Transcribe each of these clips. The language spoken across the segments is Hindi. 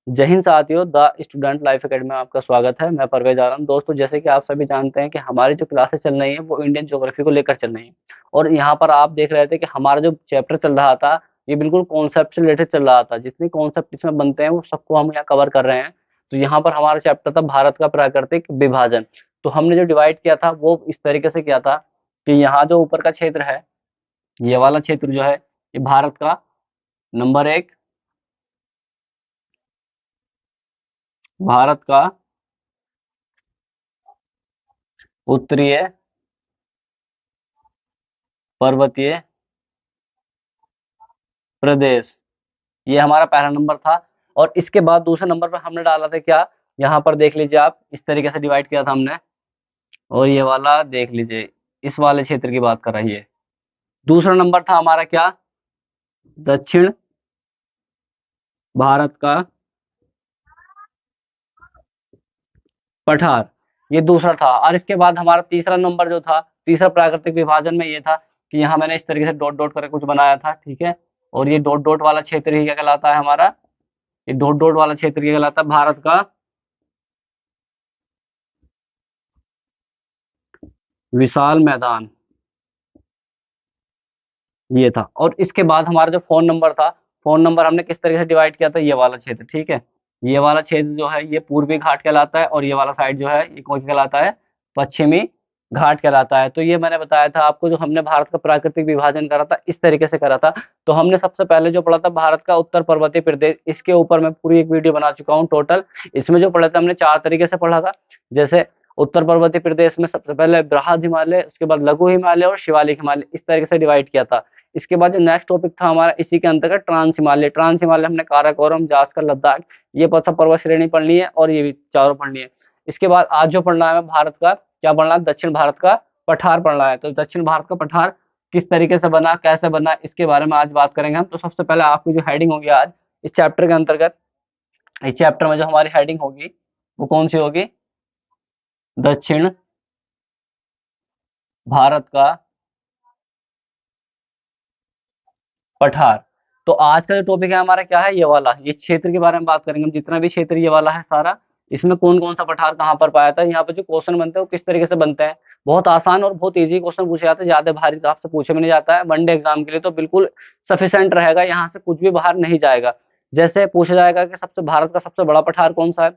जय हिंद साथियों, द स्टूडेंट लाइफ एकेडमी में आपका स्वागत है। मैं परवेज आलम। दोस्तों, जैसे कि आप सभी जानते हैं कि हमारी जो क्लासेस चल रही हैं वो इंडियन ज्योग्राफी को लेकर चल रही हैं। और यहाँ पर आप देख रहे थे कि हमारा जो चैप्टर चल रहा था ये बिल्कुल कॉन्सेप्ट से रिलेटेड चल रहा था। जितने कॉन्सेप्ट इसमें बनते हैं वो सबको हम यहाँ कवर कर रहे हैं। तो यहाँ पर हमारा चैप्टर था भारत का प्राकृतिक विभाजन। तो हमने जो डिवाइड किया था वो इस तरीके से किया था कि यहाँ जो ऊपर का क्षेत्र है, ये वाला क्षेत्र जो है ये भारत का नंबर 1, भारत का उत्तरीय पर्वतीय प्रदेश, ये हमारा पहला नंबर था। और इसके बाद दूसरे नंबर पर हमने डाला था क्या, यहाँ पर देख लीजिए आप, इस तरीके से डिवाइड किया था हमने। और ये वाला देख लीजिए, इस वाले क्षेत्र की बात कर रही है। दूसरा नंबर था हमारा क्या, दक्षिण भारत का पठार, ये दूसरा था। और इसके बाद हमारा तीसरा नंबर जो था, तीसरा प्राकृतिक विभाजन में ये था कि यहाँ मैंने इस तरीके से डॉट डॉट करके कुछ बनाया था, ठीक है। और ये डॉट डॉट वाला क्षेत्र ही क्या कहलाता है हमारा, ये डॉट डॉट वाला क्षेत्र क्या कहलाता है, भारत का विशाल मैदान, ये था। और इसके बाद हमारा जो फोन नंबर था, फोन नंबर हमने किस तरीके से डिवाइड किया था, ये वाला क्षेत्र, ठीक है। ये वाला क्षेत्र जो है ये पूर्वी घाट कहलाता है, और ये वाला साइड जो है ये कौन सा कहलाता है, पश्चिमी घाट कहलाता है। तो ये मैंने बताया था आपको, जो हमने भारत का प्राकृतिक विभाजन करा था इस तरीके से करा था। तो हमने सबसे पहले जो पढ़ा था भारत का उत्तर पर्वतीय प्रदेश, इसके ऊपर मैं पूरी एक वीडियो बना चुका हूँ टोटल। इसमें जो पढ़ा था हमने 4 तरीके से पढ़ा था। जैसे उत्तर पर्वतीय प्रदेश में सबसे पहले बृहद हिमालय, उसके बाद लघु हिमालय और शिवालिक हिमालय, इस तरीके से डिवाइड किया था। इसके बाद जो नेक्स्ट टॉपिक था हमारा इसी के अंतर्गत ट्रांस हिमालय, ट्रांस हिमालय हमने काराकोरम, जास्कर, लद्दाख, ये सब पर्वत श्रेणी पढ़नी है, और ये भी चारों पढ़नी है। इसके बाद आज जो पढ़ना है भारत का क्या पढ़ना है, दक्षिण भारत का पठार पढ़ना है। तो दक्षिण भारत का पठार किस तरीके से बना, कैसे बना, इसके बारे में आज बात करेंगे हम। तो सबसे पहले आपकी जो हेडिंग होगी आज इस चैप्टर के अंतर्गत, इस चैप्टर में जो हमारी हेडिंग होगी वो कौन सी होगी, दक्षिण भारत का पठार। तो आज का जो टॉपिक है हमारा क्या है, ये वाला, ये क्षेत्र के बारे में बात करेंगे हम। जितना भी क्षेत्र ये वाला है सारा, इसमें कौन कौन सा पठार कहाँ पर पाया था, यहाँ पे जो क्वेश्चन बनते हैं वो किस तरीके से बनते हैं। बहुत आसान और बहुत इजी क्वेश्चन पूछे जाते हैं, ज्यादा भारी तो आपसे पूछे भी नहीं जाता है। वनडे एग्जाम के लिए तो बिल्कुल सफिशिएंट रहेगा, यहाँ से कुछ भी बाहर नहीं जाएगा। जैसे पूछा जाएगा कि सबसे भारत का सबसे बड़ा पठार कौन सा है,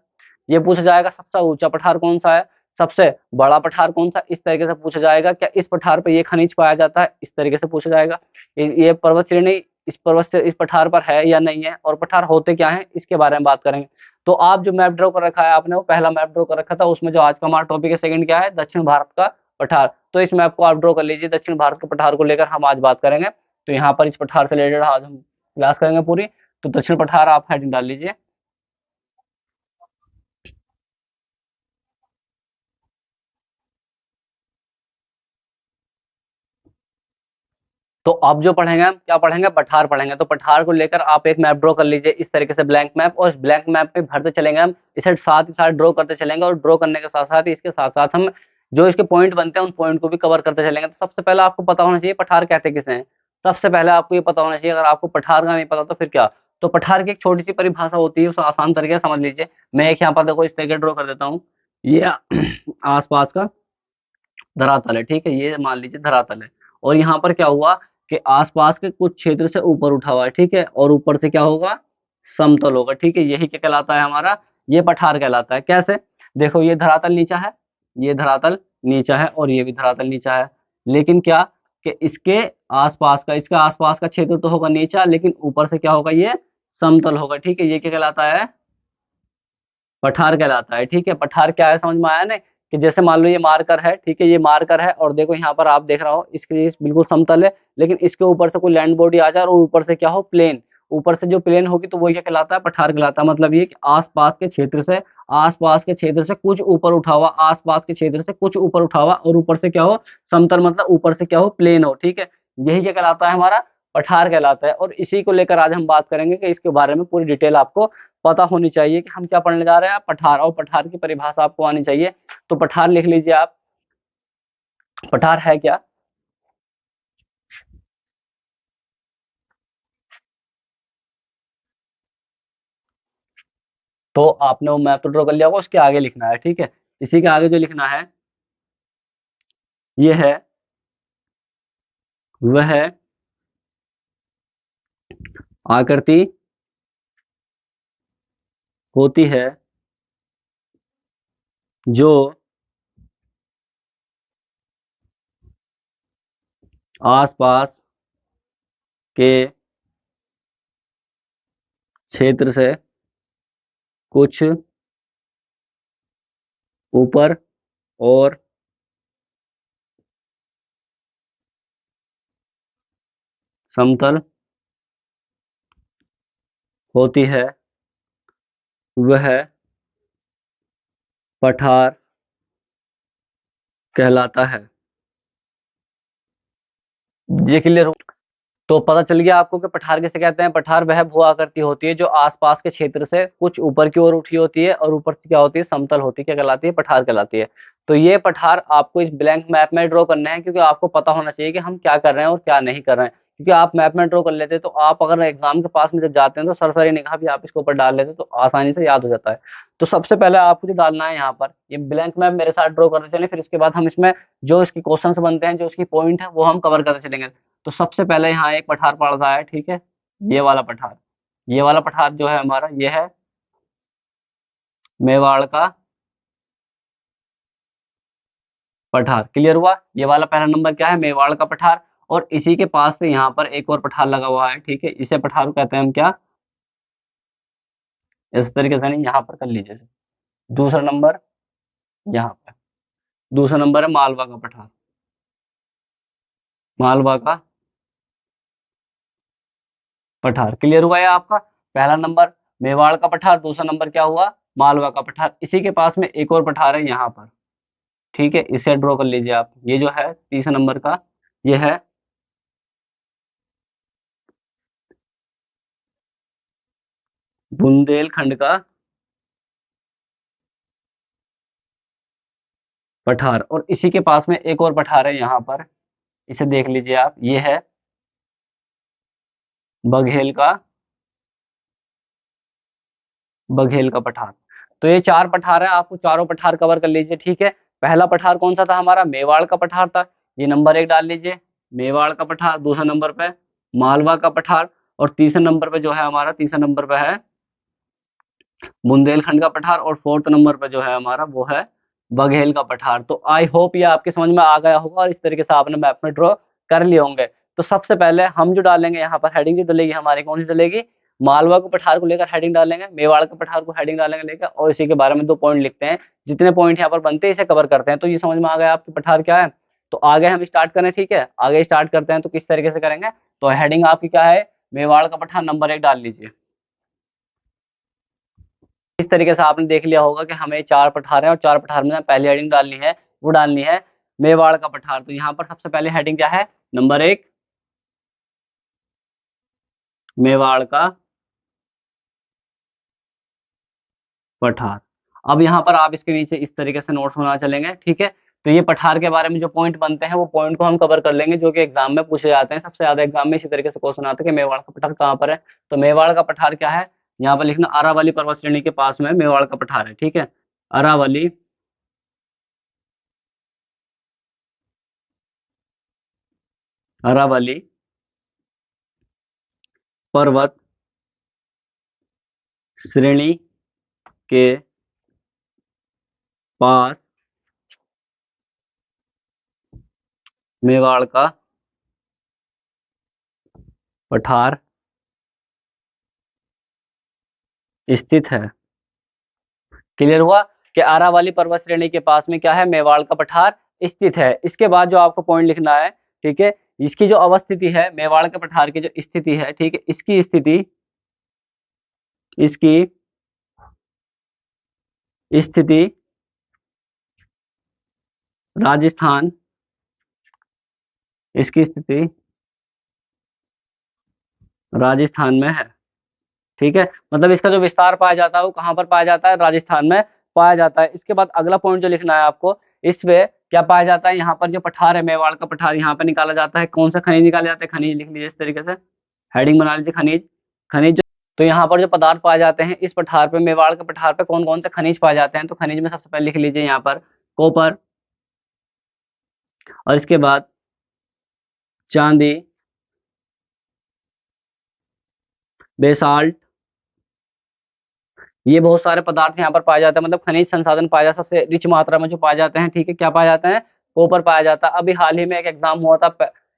ये पूछा जाएगा सबसे ऊंचा पठार कौन सा है, सबसे बड़ा पठार कौन सा, इस तरीके से पूछा जाएगा। क्या इस पठार पर ये खनिज पाया जाता है, इस तरीके से पूछा जाएगा। ये पर्वत श्रेणी इस पर्वत से इस पठार पर है या नहीं है, और पठार होते क्या हैं इसके बारे में बात करेंगे। तो आप जो मैप ड्रॉ कर रखा है आपने, वो पहला मैप ड्रॉ कर रखा था, उसमें जो आज का हमारा टॉपिक है सेकंड क्या है, दक्षिण भारत का पठार। तो इस मैप को आप ड्रॉ कर लीजिए, दक्षिण भारत के पठार को लेकर हम आज बात करेंगे। तो यहाँ पर इस पठार से रिलेटेड आज हम क्लास करेंगे पूरी। तो दक्षिण पठार आप हेडिंग डाल लीजिए। तो अब जो पढ़ेंगे हम क्या पढ़ेंगे, पठार पढ़ेंगे। तो पठार को लेकर आप एक मैप ड्रॉ कर लीजिए इस तरीके से, ब्लैंक मैप। और इस ब्लैंक मैप पे भरते चलेंगे हम, इसे साथ ही साथ ड्रॉ करते चलेंगे, और ड्रॉ करने के साथ साथ इसके साथ साथ हम जो इसके पॉइंट बनते हैं उन पॉइंट को भी कवर करते चलेंगे। तो सबसे पहले आपको पता होना चाहिए पठार कहते किसे हैं। सबसे पहले आपको ये पता होना चाहिए, अगर आपको पठार का नहीं पता तो फिर क्या। तो पठार की एक छोटी सी परिभाषा होती है, उसे आसान तरीके से समझ लीजिए। मैं एक यहाँ पर देखो इस तरीके ड्रॉ कर देता हूँ। ये आसपास का धरातल है, ठीक है, ये मान लीजिए धरातल है। और यहाँ पर क्या हुआ कि आसपास के कुछ क्षेत्र से ऊपर उठा हुआ है, ठीक है, और ऊपर से क्या होगा, समतल होगा, ठीक है। यही क्या कहलाता है हमारा, ये पठार कहलाता है। कैसे, देखो ये धरातल नीचा है, ये धरातल नीचा है, और ये भी धरातल नीचा है। लेकिन क्या कि इसके आसपास का, इसका आसपास का क्षेत्र तो होगा नीचा, लेकिन ऊपर से क्या होगा, ये समतल होगा, ठीक है। ये क्या कहलाता है, पठार कहलाता है, ठीक है। पठार क्या है समझ में आया ना, कि जैसे मान लो ये मार्कर है, ठीक है, ये मार्कर है, और देखो यहाँ पर आप देख रहा हो इसके बिल्कुल समतल है, लेकिन इसके ऊपर से कोई लैंड बॉडी आ जाए और ऊपर से क्या हो, प्लेन, ऊपर से जो प्लेन होगी तो वो क्या कहलाता है, पठार कहलाता है। मतलब ये कि आसपास के क्षेत्र से, आसपास के क्षेत्र से कुछ ऊपर उठा हुआ, आसपास के क्षेत्र से कुछ ऊपर उठा हुआ, और ऊपर से क्या हो, समतल, मतलब ऊपर से क्या हो, प्लेन हो, ठीक है। यही क्या कहलाता है हमारा, पठार कहलाता है। और इसी को लेकर आज हम बात करेंगे कि इसके बारे में पूरी डिटेल आपको पता होनी चाहिए कि हम क्या पढ़ने जा रहे हैं, पठार। और पठार की परिभाषा आपको आनी चाहिए। तो पठार लिख लीजिए आप, पठार है क्या, तो आपने वो मैप तो ड्रॉ कर लिया होगा, उसके आगे लिखना है, ठीक है। इसी के आगे जो लिखना है ये है, वह आकृति होती है जो आसपास के क्षेत्र से कुछ ऊपर और समतल होती है, वह पठार कहलाता है। ये क्लियर? तो पता चल गया आपको कि पठार किसे कहते हैं। पठार वह भू आकृति होती है जो आसपास के क्षेत्र से कुछ ऊपर की ओर उठी होती है और ऊपर से क्या होती है, समतल होती है, क्या कहलाती है, पठार कहलाती है। तो ये पठार आपको इस ब्लैंक मैप में ड्रॉ करना है, क्योंकि आपको पता होना चाहिए कि हम क्या कर रहे हैं और क्या नहीं कर रहे हैं। क्योंकि आप मैप में ड्रॉ कर लेते हैं तो आप अगर एग्जाम के पास में जब जाते हैं तो सरसरी निगाह भी आप इसके ऊपर डाल लेते हैं तो आसानी से याद हो जाता है। तो सबसे पहले आपको जो डालना है यहाँ पर, ये ब्लैंक मैप मेरे साथ ड्रॉ करते चलें, फिर इसके बाद हम इसमें जो इसकी क्वेश्चंस बनते हैं, जो इसकी पॉइंट है, वो हम कवर करते चलेंगे। तो सबसे पहले यहाँ एक पठार पड़ रहा है, ठीक है, ये वाला पठार। ये वाला पठार जो है हमारा, ये है मेवाड़ का पठार। क्लियर हुआ? ये वाला पहला नंबर क्या है, मेवाड़ का पठार। और इसी के पास से यहाँ पर एक और पठार लगा हुआ है, ठीक है, इसे पठार को कहते हैं हम क्या, इस तरीके से नहीं, यहाँ पर कर लीजिए। दूसरा नंबर यहाँ पर, दूसरा नंबर है मालवा का पठार। मालवा का पठार। क्लियर हुआ है आपका? पहला नंबर मेवाड़ का पठार, दूसरा नंबर क्या हुआ, मालवा का पठार। इसी के पास में एक और पठार है यहाँ पर, ठीक है, इसे ड्रॉ कर लीजिए आप। ये जो है तीसरा नंबर का, ये है बुंदेलखंड का पठार। और इसी के पास में एक और पठार है यहाँ पर, इसे देख लीजिए आप, ये है बघेल का, बघेल का पठार। तो ये चार पठार है, आपको चारों पठार कवर कर लीजिए, ठीक है। पहला पठार कौन सा था हमारा, मेवाड़ का पठार था, ये नंबर 1 डाल लीजिए, मेवाड़ का पठार। दूसरा नंबर पे मालवा का पठार। और तीसरे नंबर पे जो है हमारा, तीसरा नंबर पे है बुंदेलखंड का पठार। और फोर्थ नंबर पे जो है हमारा, वो है बघेल का पठार। तो आई होप ये आपके समझ में आ गया होगा और इस तरीके से आपने मैप में ड्रॉ कर लिए होंगे। तो सबसे पहले हम जो डालेंगे यहाँ पर हेडिंग जो डलेगी हमारी, कौन सी डलेगी, मालवा को पठार को लेकर हेडिंग डालेंगे, मेवाड़ के पठार को हेडिंग डालेंगे लेकर, और इसी के बारे में 2 पॉइंट लिखते हैं। जितने पॉइंट यहाँ पर बनते हैं इसे कवर करते हैं। तो ये समझ में आ गया आपके पठार क्या है। तो आगे हम स्टार्ट करें, ठीक है, आगे स्टार्ट करते हैं। तो किस तरीके से करेंगे, तो हेडिंग आपकी क्या है, मेवाड़ का पठार नंबर 1 डाल लीजिए। इस तरीके से आपने देख लिया होगा कि हमें 4 पठार हैं और 4 पठार में पहली हेडिंग डालनी है, वो डालनी है मेवाड़ का पठार। तो यहाँ पर सबसे पहले हेडिंग क्या है, नंबर 1 मेवाड़ का पठार। अब यहाँ पर आप इसके नीचे इस तरीके से नोट्स बना चलेंगे, ठीक है। तो ये पठार के बारे में जो पॉइंट बनते हैं वो पॉइंट को हम कवर कर लेंगे, जो कि एग्जाम में पूछे जाते हैं। सबसे ज्यादा एग्जाम में इसी तरीके से क्वेश्चन आते हैं कि मेवाड़ का पठार कहाँ पर है। तो मेवाड़ का पठार क्या है, यहाँ पर लिखना अरावली पर्वत श्रेणी के पास में मेवाड़ का पठार है, ठीक है। अरावली अरावली पर्वत श्रेणी के पास मेवाड़ का पठार स्थित है। क्लियर हुआ कि अरावली पर्वत श्रेणी के पास में क्या है, मेवाड़ का पठार स्थित है। इसके बाद जो आपको पॉइंट लिखना है, ठीक है, इसकी जो अवस्थिति है, मेवाड़ के पठार की जो स्थिति है, ठीक है, इसकी स्थिति, इसकी स्थिति राजस्थान, इसकी स्थिति राजस्थान में है, ठीक है। मतलब इसका जो विस्तार पाया जाता है वो कहाँ पर पाया जाता है, राजस्थान में पाया जाता है। इसके बाद अगला पॉइंट जो लिखना है आपको, इसमें क्या पाया जाता है, यहाँ पर जो पठार है मेवाड़ का पठार, यहाँ पर निकाला जाता है, कौन सा खनिज निकाले जाते हैं, खनिज लिख लीजिए इस तरीके से, हेडिंग बना लीजिए, खनिज। खनिज तो यहाँ पर जो पदार्थ पाए जाते हैं इस पठार पे, मेवाड़ के पठार पे कौन कौन से खनिज पाए जाते हैं, तो खनिज में सबसे पहले लिख लीजिए यहाँ पर कॉपर, और इसके बाद चांदी, बेसाल्ट, ये बहुत सारे पदार्थ यहाँ पर पाए जाते हैं, मतलब खनिज संसाधन पाए जाते हैं, सबसे रिच मात्रा में जो पाए जाते हैं, ठीक है। क्या पाया जाता है? कॉपर पाया जाता है। अभी हाल ही में एक एग्जाम हुआ था,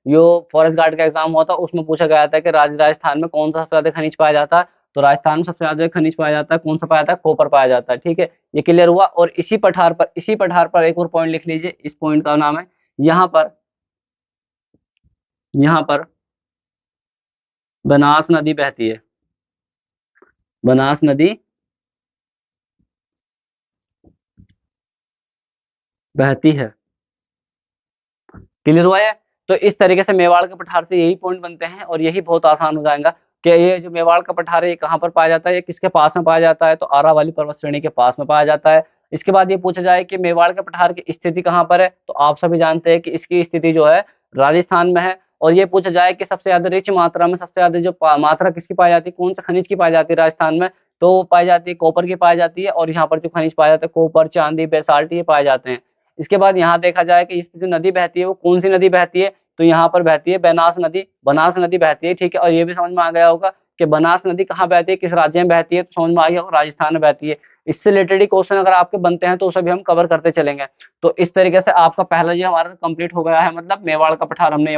जो फॉरेस्ट गार्ड का एग्जाम हुआ था, उसमें पूछा गया था कि राजस्थान में कौन सा सबसे ज्यादा खनिज पाया जाता है, तो राजस्थान में सबसे ज्यादा खनिज पाया जाता है, कौन सा पाया जाता है? कॉपर पाया जाता है, ठीक है। ये क्लियर हुआ। और इसी पठार पर एक और पॉइंट लिख लीजिए, इस पॉइंट का नाम है, यहाँ पर बनास नदी बहती है, बनास नदी बहती है। क्लियर हुआ है? तो इस तरीके से मेवाड़ के पठार से यही पॉइंट बनते हैं, और यही बहुत आसान हो जाएगा कि ये जो मेवाड़ का पठार है ये कहाँ पर पाया जाता है, ये किसके पास में पाया जाता है, तो आरावली पर्वत श्रेणी के पास में पाया जाता है। इसके बाद ये पूछा जाए कि मेवाड़ के पठार की स्थिति कहाँ पर है, तो आप सभी जानते हैं कि इसकी स्थिति जो है राजस्थान में है। और ये पूछा जाए कि सबसे ज्यादा रिच मात्रा में, सबसे ज्यादा जो मात्रा किसकी पाई जाती है, कौन से खनिज की पाई जाती है राजस्थान में, तो वो पाई जाती है कॉपर की पाई जाती है। और यहाँ पर जो खनिज पाए जाते हैं कॉपर, चांदी, बेसाल्ट, ये पाए जाते हैं। इसके बाद यहाँ देखा जाए कि इसकी जो नदी बहती है वो कौन सी नदी बहती है, तो यहाँ पर बहती है बनास नदी, बनास नदी बहती है, ठीक है। और ये भी समझ में आ गया होगा कि बनास नदी कहाँ बहती है, किस राज्य में बहती है, तो समझ में आ गया होगा राजस्थान में बहती है। इससे रिलेटेड ही क्वेश्चन अगर आपके बनते हैं तो उसे भी हम कवर करते चलेंगे। तो इस तरीके से आपका पहला ये हमारा कंप्लीट हो गया है, मतलब मेवाड़ का पठार हमने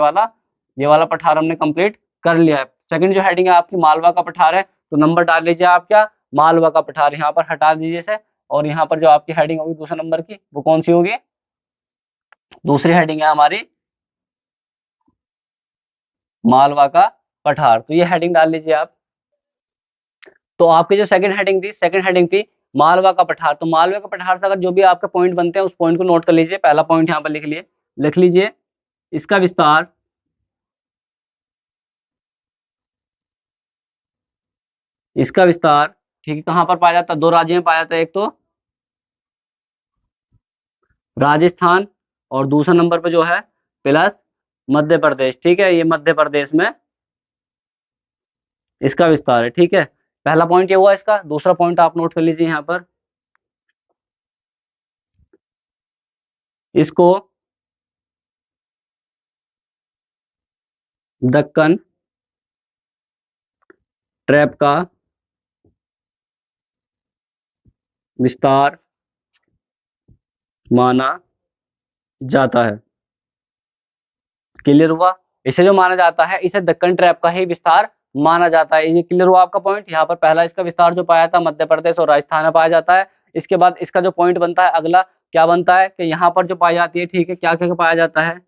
ये वाला पठार हमने कंप्लीट कर लिया है। सेकंड जो हेडिंग है आपकी मालवा का पठार है, तो नंबर डाल लीजिए आप क्या, मालवा का पठार यहाँ पर हटा दीजिए इसे। और यहाँ पर जो आपकी हेडिंग होगी दूसरे नंबर की, वो कौन सी होगी? दूसरी हेडिंग है हमारी मालवा का पठार, तो ये हेडिंग डाल लीजिए आप। तो आपकी जो सेकंड हेडिंग थी मालवा का पठार, तो मालवा का पठार से अगर जो भी आपके पॉइंट बनते हैं उस पॉइंट को नोट कर लीजिए। पहला पॉइंट यहाँ पर लिख लीजिए, इसका विस्तार, इसका विस्तार, ठीक है, कहाँ पर पाया जाता है? दो राज्य में पाया जाता है, एक तो राजस्थान, और दूसरा नंबर पे जो है प्लस मध्य प्रदेश, ठीक है, ये मध्य प्रदेश में इसका विस्तार है, ठीक है। पहला पॉइंट ये हुआ इसका। दूसरा पॉइंट आप नोट कर लीजिए यहाँ पर, इसको दक्कन ट्रैप का विस्तार माना जाता है। क्लियर हुआ? इसे जो माना जाता है इसे दक्कन ट्रैप का ही विस्तार माना जाता है। ये क्लियर हुआ आपका पॉइंट? यहाँ पर पहला इसका विस्तार जो पाया था मध्य प्रदेश और राजस्थान में पाया जाता है। इसके बाद इसका जो पॉइंट बनता है अगला, क्या बनता है कि यहाँ पर जो पाई जाती है, ठीक है, क्या क्या पाया जाता है,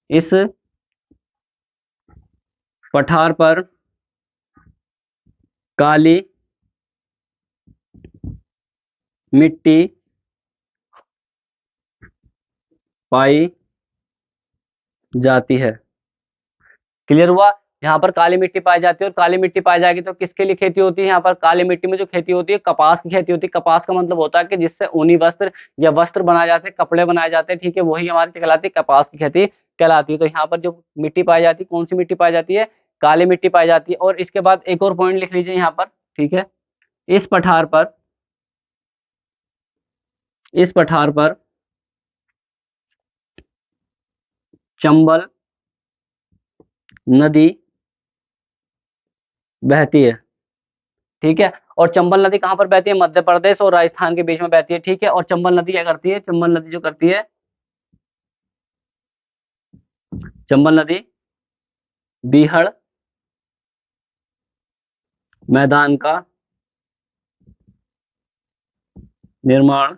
इस पठार पर काली मिट्टी पाई जाती है। क्लियर हुआ? यहाँ पर काली मिट्टी पाई जाती है, और काली मिट्टी पाई जाएगी तो किसके लिए खेती होती है? यहाँ पर काली मिट्टी में जो खेती होती है कपास की खेती होती है। कपास का मतलब होता है कि जिससे ऊनी वस्त्र या वस्त्र बनाए जाते हैं, कपड़े बनाए जाते हैं, ठीक है, वही हमारी क्या कहलाती है? कपास की खेती कहलाती है। तो यहाँ पर जो मिट्टी पाई जाती है, कौन सी मिट्टी पाई जाती है? काली मिट्टी पाई जाती है। और इसके बाद एक और पॉइंट लिख लीजिए यहाँ पर, ठीक है, इस पठार पर इस पठार पर चंबल नदी बहती है, ठीक है। और चंबल नदी कहाँ पर बहती है? मध्य प्रदेश और राजस्थान के बीच में बहती है, ठीक है। और चंबल नदी क्या करती है? चंबल नदी जो करती है, चंबल नदी बीहड़ मैदान का निर्माण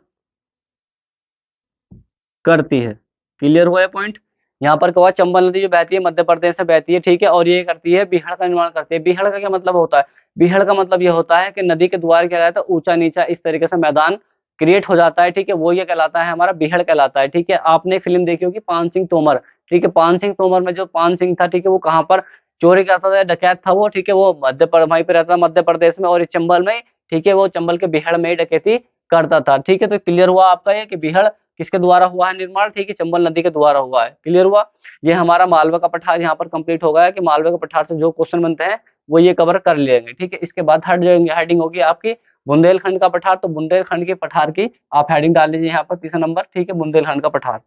करती है। क्लियर हुआ है पॉइंट? यहाँ पर क्या हुआ, चंबल नदी जो बहती है मध्य प्रदेश से बहती है, ठीक है, और ये करती है बीहड़ का निर्माण करती है। बीहड़ का क्या मतलब होता है? बीहड़ का मतलब ये होता है कि नदी के द्वार क्या रहता है, ऊंचा नीचा इस तरीके से मैदान क्रिएट हो जाता है, ठीक है, वो ये कहलाता है हमारा बीहड़ कहलाता है, ठीक है। आपने एक फिल्म देखी होगी पान सिंह तोमर, ठीक है, पान सिंह तोमर में जो पान सिंह था, ठीक है, वो कहाँ पर चोरी करता था, डकैत था वो, ठीक है, वो वहीं पे रहता था मध्य प्रदेश में, और इस चंबल में, ठीक है, वो चंबल के बीहड़ में ही डकैती करता था, ठीक है। तो क्लियर हुआ आपका ये कि बीहड़ किसके द्वारा हुआ है निर्माण, ठीक है, चंबल नदी के द्वारा हुआ है। क्लियर हुआ? ये हमारा मालवा का पठार यहाँ पर कंप्लीट हो गया है कि मालवा के पठार से जो क्वेश्चन बनते हैं वो ये कवर कर लेंगे, ठीक है। इसके बाद थर्ड जो हेडिंग होगी आपकी बुंदेलखंड का पठार, तो बुंदेलखंड के पठार की आप हेडिंग डाल लीजिए यहाँ पर तीसरा नंबर, ठीक है, बुंदेलखंड का पठार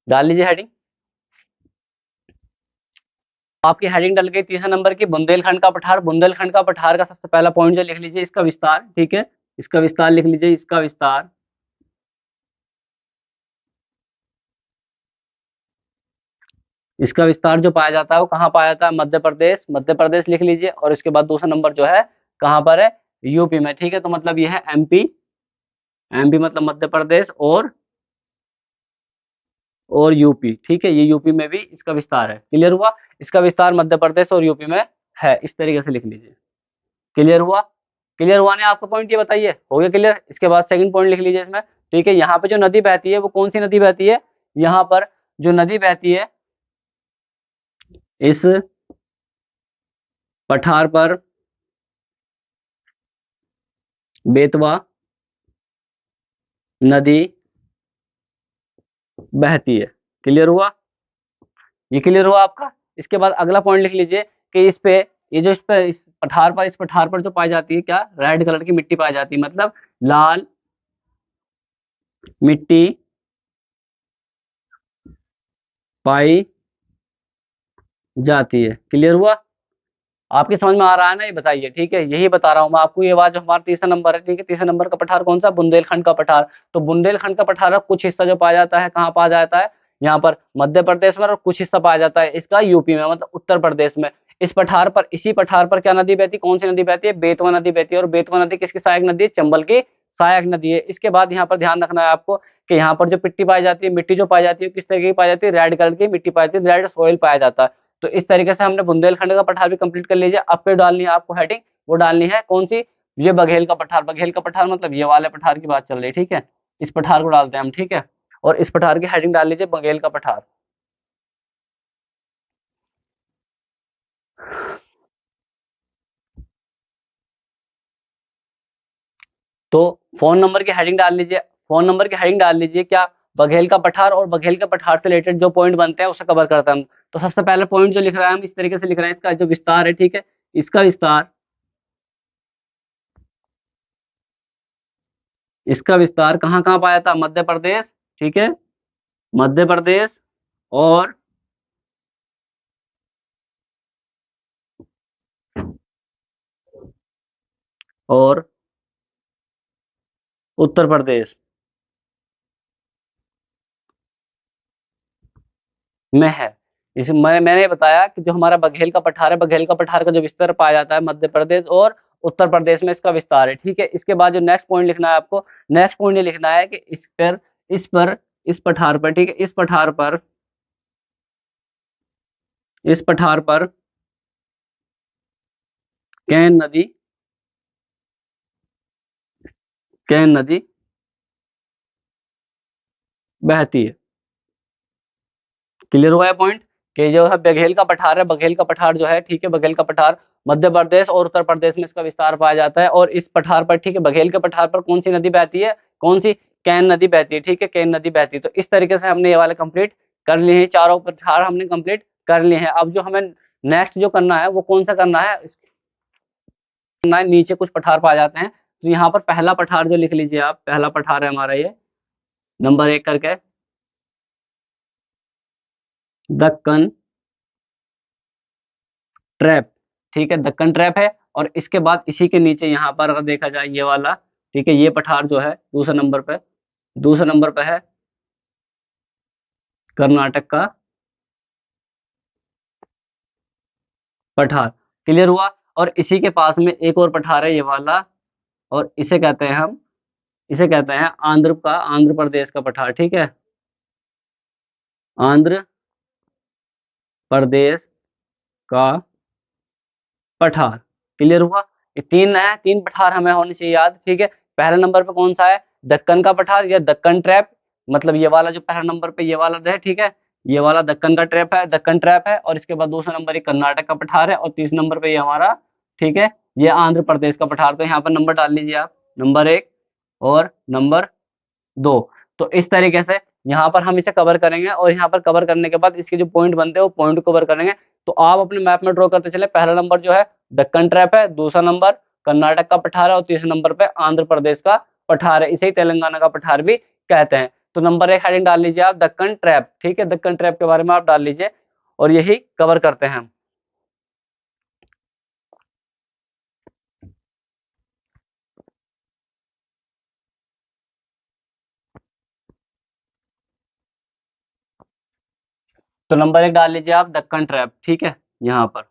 डाल लीजिए हेडिंग। आपकी हेडिंग डल गई तीसरे नंबर की बुंदेलखंड का पठार। बुंदेलखंड का पठार का सबसे पहला पॉइंट जो लिख लीजिए इसका विस्तार, ठीक है, इसका विस्तार लिख लीजिए, इसका विस्तार। इसका विस्तार जो पाया जाता है वो कहाँ पाया जाता है, मध्य प्रदेश, मध्य प्रदेश लिख लीजिए। और इसके बाद दूसरा नंबर जो है कहाँ पर है, यूपी में, ठीक है। तो मतलब ये है एमपी, एमपी मतलब मध्य प्रदेश और यूपी, ठीक है, ये यूपी में भी इसका विस्तार है। क्लियर हुआ, इसका विस्तार मध्य प्रदेश और यूपी में है, इस तरीके से लिख लीजिए। क्लियर हुआ, क्लियर हुआ ने आपका पॉइंट, ये बताइए हो गया क्लियर। इसके बाद सेकंड पॉइंट लिख लीजिए इसमें, ठीक है। यहाँ पे जो नदी बहती है वो कौन सी नदी बहती है, यहाँ पर जो नदी बहती है इस पठार पर बेतवा नदी बहती है। क्लियर हुआ, ये क्लियर हुआ आपका। इसके बाद अगला पॉइंट लिख लीजिए कि इस पे ये जो इस पठार पर जो पाई जाती है क्या, रेड कलर की मिट्टी पाई जाती है, मतलब लाल मिट्टी पाई जाती है। क्लियर हुआ, आपकी समझ में आ रहा है ना, ये बताइए, ठीक है। यही बता रहा हूँ मैं आपको, ये बात जो हमारा तीसरा नंबर है, ठीक है। तीसरा नंबर का पठार कौन सा, बुंदेलखंड का पठार। तो बुंदेलखंड का पठार का कुछ हिस्सा जो पाया जाता है कहाँ पाया जाता है, यहाँ पर मध्य प्रदेश में, और कुछ हिस्सा पाया जाता है इसका यूपी में, मतलब उत्तर प्रदेश में। इस पठार पर, इसी पठार पर क्या नदी बहती, कौन सी नदी बहती है, बेतवा नदी बहती है। और बेतवा नदी किसकी सहायक नदी है, चंबल की सहायक नदी है। इसके बाद यहाँ पर ध्यान रखना है आपको कि यहाँ पर जो मिट्टी पाई जाती है, मिट्टी जो पाई जाती है किस तरीके की पाई जाती है, रेड कलर की मिट्टी पाई जाती है, रेड सॉइल पाया जाता है। तो इस तरीके से हमने बुंदेलखंड का पठार भी कंप्लीट कर लीजिए। अब पे डालनी है आपको हेडिंग, वो डालनी है कौन सी, ये बघेल का पठार। बघेल का पठार मतलब ये वाले पठार की बात चल रही है, ठीक है। इस पठार को डालते हैं हम, ठीक है। और इस पठार की हेडिंग डाल लीजिए बघेल का पठार। तो फोन नंबर की हेडिंग डाल लीजिए, फोन नंबर की हेडिंग डाल लीजिए क्या, बघेल का पठार। और बघेल का पठार से रिलेटेड जो पॉइंट बनते हैं उसे कवर करते हैं हम। तो सबसे पहले पॉइंट जो लिख रहे हैं हम इस तरीके से लिख रहे हैं, इसका जो विस्तार है, ठीक है, इसका विस्तार, इसका विस्तार कहाँ कहाँ पाया था, मध्य प्रदेश, ठीक है, मध्य प्रदेश और और उत्तर प्रदेश में है। इस मैंने बताया कि जो हमारा बघेल का पठार है, बघेल का पठार का जो विस्तार पाया जाता है मध्य प्रदेश और उत्तर प्रदेश में इसका विस्तार है, ठीक है। इसके बाद जो नेक्स्ट पॉइंट लिखना है आपको, नेक्स्ट पॉइंट ये लिखना है कि इस पठार पर, ठीक है, इस पठार पर कैन नदी, कैन नदी बहती है। क्लियर हुआ है पॉइंट, कि जो है बघेल का पठार है, बघेल का पठार जो है, ठीक है, बघेल का पठार मध्य प्रदेश और उत्तर प्रदेश में इसका विस्तार पाया जाता है। और इस पठार पर, ठीक है, बघेल के पठार पर कौन सी नदी बहती है, कौन सी, कैन नदी बहती है, ठीक है, कैन नदी बहती है। तो इस तरीके से हमने ये वाले कंप्लीट कर लिए हैं, चारों पठार हमने कंप्लीट कर लिए हैं। अब जो हमें नेक्स्ट जो करना है वो कौन सा करना है, करना है, नीचे कुछ पठार पाए जाते हैं। तो यहाँ पर पहला पठार जो लिख लीजिए आप, पहला पठार है हमारा ये नंबर 1 करके, दक्कन ट्रैप, ठीक है, दक्कन ट्रैप है। और इसके बाद इसी के नीचे यहाँ पर अगर देखा जाए ये वाला, ठीक है, ये पठार जो है दूसरे नंबर पे है कर्नाटक का पठार। क्लियर हुआ, और इसी के पास में एक और पठार है ये वाला, और इसे कहते हैं आंध्र प्रदेश का पठार, ठीक है, आंध्र प्रदेश का पठार। क्लियर हुआ, ये तीन है, तीन पठार हमें होने चाहिए याद, ठीक है। पहले नंबर पे कौन सा है, दक्कन का पठार या दक्कन ट्रैप, मतलब ये वाला जो पहला नंबर पे ये वाला है, ठीक है, ये वाला दक्कन का ट्रैप है, दक्कन ट्रैप है। और इसके बाद दूसरा नंबर ये कर्नाटक का पठार है, और तीसरे नंबर पे ये हमारा, ठीक है, ये आंध्र प्रदेश का पठार। तो यहाँ पर नंबर डाल लीजिए आप, नंबर 1 और नंबर 2। तो इस तरीके से यहाँ पर हम इसे कवर करेंगे, और यहाँ पर कवर करने के बाद इसके जो पॉइंट बनते हैं वो पॉइंट कवर करेंगे। तो आप अपने मैप में ड्रॉ करते चले। पहला नंबर जो है दक्कन ट्रैप है, दूसरा नंबर कर्नाटक का पठार है और तीसरे नंबर पे आंध्र प्रदेश का पठार है। इसे ही तेलंगाना का पठार भी कहते हैं। तो नंबर 1 हेडिंग डाल लीजिए आप दक्कन ट्रैप, ठीक है, दक्कन ट्रैप के बारे में आप डाल लीजिए और यही कवर करते हैं हम। तो नंबर 1 डाल लीजिए आप दक्कन ट्रैप, ठीक है, यहाँ पर